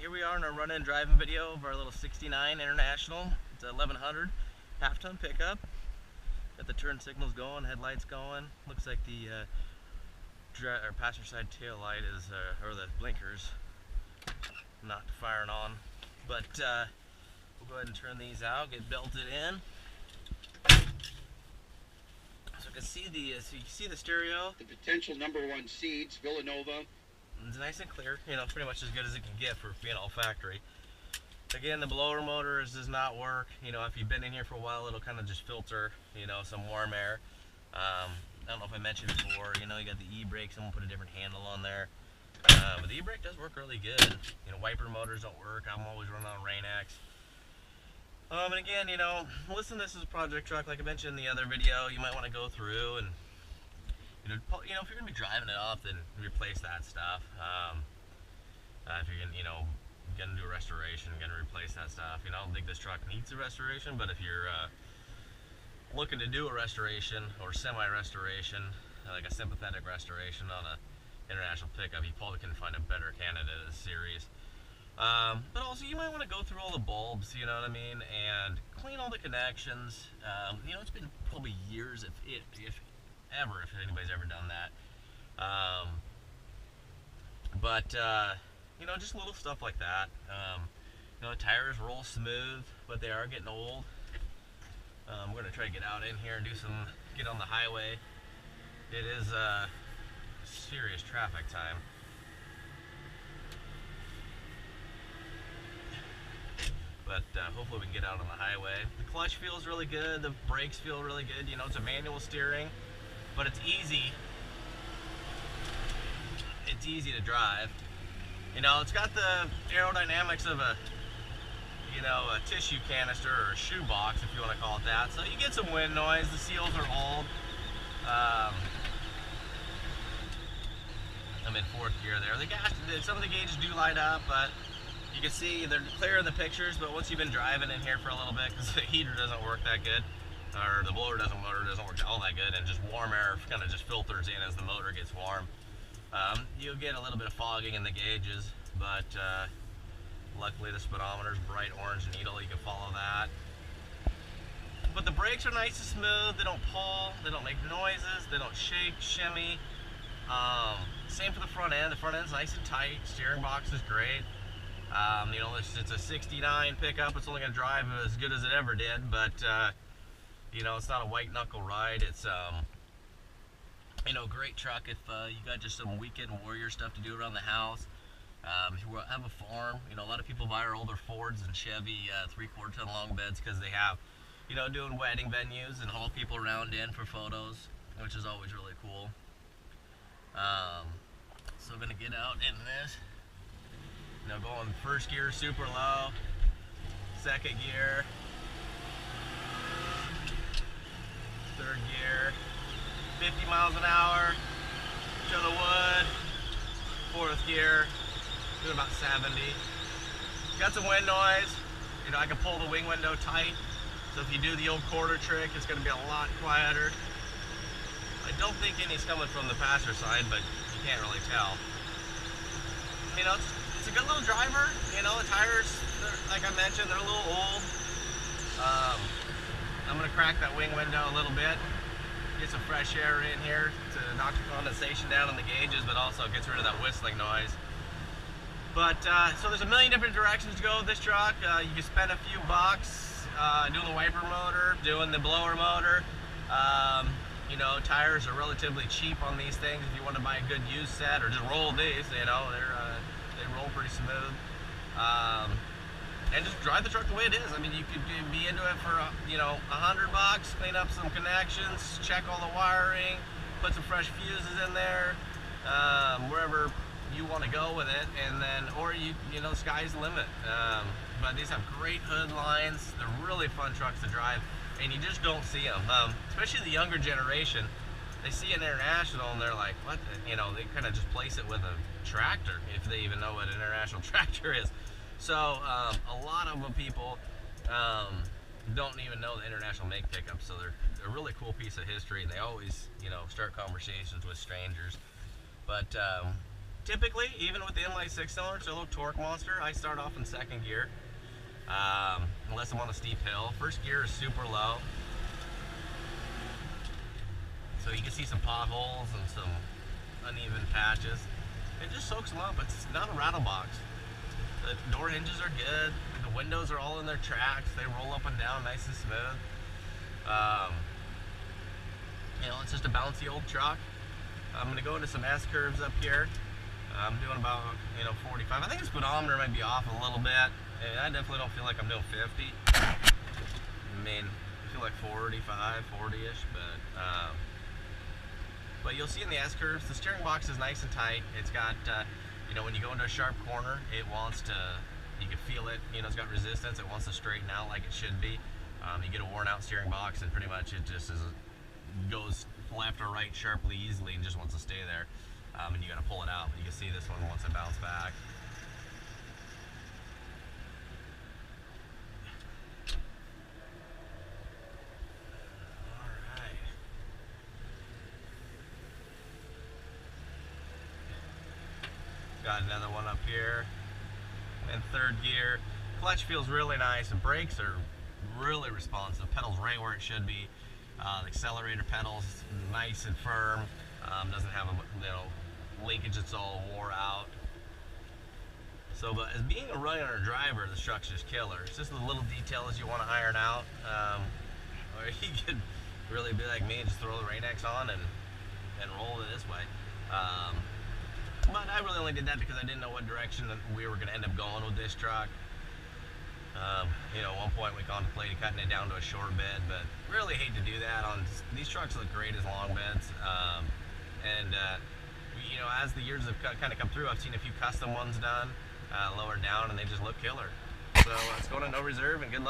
Here we are in our run-in driving video of our little 69 International. It's a 1100 half-ton pickup. Got the turn signals going, headlights going. Looks like the passenger side tail light is, or the blinkers, not firing on. But we'll go ahead and turn these out, get belted in. So you can see the stereo. The potential #1 seeds, Villanova. It's nice and clear, you know, pretty much as good as it can get for being all factory. Again, the blower motor does not work. You know, if you've been in here for a while, it'll kind of just filter, you know, some warm air. I don't know if I mentioned before, you know, you got the e-brake, someone put a different handle on there. But the e-brake does work really good. You know, wiper motors don't work. I'm always running on Rain-X. And again, you know, listen, this is a project truck. Like I mentioned in the other video, you might want to go through and you know, if you're going to be driving it off, then replace that stuff. If you're going to, you know, going to do a restoration, going to replace that stuff. You know, I don't think this truck needs a restoration, but if you're looking to do a restoration or semi-restoration, like a sympathetic restoration on a International pickup, you probably can find a better candidate of this series. But also, you might want to go through all the bulbs, you know what I mean, and clean all the connections. You know, it's been probably years, if anybody's ever done that. You know, just little stuff like that. You know, the tires roll smooth, but they are getting old. We're gonna try to get out in here and get on the highway. It is serious traffic time. But hopefully we can get out on the highway. The clutch feels really good. The brakes feel really good. You know, it's a manual steering, but it's easy. It's easy to drive. You know, it's got the aerodynamics of a, you know, a tissue canister or a shoe box, if you want to call it that. So you get some wind noise. The seals are old. I'm in fourth gear there. Some of the gauges do light up, but you can see they're clear in the pictures. But once you've been driving in here for a little bit, because the heater doesn't work that good, or the motor doesn't work all that good, and just warm air kind of just filters in as the motor gets warm. You'll get a little bit of fogging in the gauges, but luckily the speedometer's bright orange needle, you can follow that. But the brakes are nice and smooth, they don't pull, they don't make noises, they don't shake, shimmy. Same for the front end. The front end's nice and tight, steering box is great. You know, it's a 69 pickup, it's only going to drive as good as it ever did, but you know, it's not a white knuckle ride. It's you know, great truck if you got just some weekend warrior stuff to do around the house. If you have a farm, you know, a lot of people buy our older Fords and Chevy 3/4 ton long beds because they have, you know, doing wedding venues and haul people around in for photos, which is always really cool. So I'm gonna get out in this. You know, going first gear super low, second gear, third gear, 50 miles an hour, to the wood, fourth gear, doing about 70. Got some wind noise. You know, I can pull the wing window tight, so if you do the old quarter trick, it's going to be a lot quieter. I don't think any's coming from the passenger side, but you can't really tell. You know, it's a good little driver. You know, the tires, like I mentioned, they're a little old. I'm going to crack that wing window a little bit. Get some fresh air in here to knock the condensation down on the gauges, but also gets rid of that whistling noise. But so there's a million different directions to go with this truck. You can spend a few bucks doing the wiper motor, doing the blower motor. You know, tires are relatively cheap on these things. If you want to buy a good used set or just roll these, you know, they roll pretty smooth. And just drive the truck the way it is. I mean, you could be into it for, you know, $100 bucks, clean up some connections, check all the wiring, put some fresh fuses in there, wherever you want to go with it, and then, or you know, the sky's the limit. But these have great hood lines. They're really fun trucks to drive, and you just don't see them. Especially the younger generation, they see an International and they're like, what? You know, they kind of just place it with a tractor, if they even know what an International tractor is. So a lot of people don't even know the International make pickups, so they're a really cool piece of history, and they always, you know, start conversations with strangers. But Typically, even with the inline 6-cylinder, it's a little torque monster. I start off in second gear, unless I'm on a steep hill. First gear is super low, so you can see some potholes and some uneven patches. It just soaks them up. It's not a rattle box. The door hinges are good. The windows are all in their tracks. They roll up and down nice and smooth. You know, it's just a bouncy old truck. I'm going to go into some S curves up here. I'm doing about, 45. I think the speedometer might be off a little bit. I definitely don't feel like I'm doing 50. I mean, I feel like 45, 40-ish, but you'll see in the S curves, the steering box is nice and tight. It's got, when you go into a sharp corner, it wants to, you can feel it, it's got resistance. It wants to straighten out like it should be. You get a worn out steering box and pretty much it just goes left or right sharply easily and just wants to stay there. And you got to pull it out. But you can see this one wants to bounce back. All right. Got another one up here. And third gear. Clutch feels really nice. The brakes are really responsive. Pedals right where it should be. The accelerator pedals nice and firm. Doesn't have a linkage that's all wore out. So, but as being a runner driver, the truck's just killer. It's just the little details you want to iron out. Or you could really be like me and just throw the Rain-X on and roll it this way. But I really only did that because I didn't know what direction that we were going to end up going with this truck. At one point we contemplated cutting it down to a short bed, but really hate to do that. These trucks look great as long beds. As the years have kind of come through, I've seen a few custom ones done lower down, and they just look killer. So let's go to no reserve and good luck.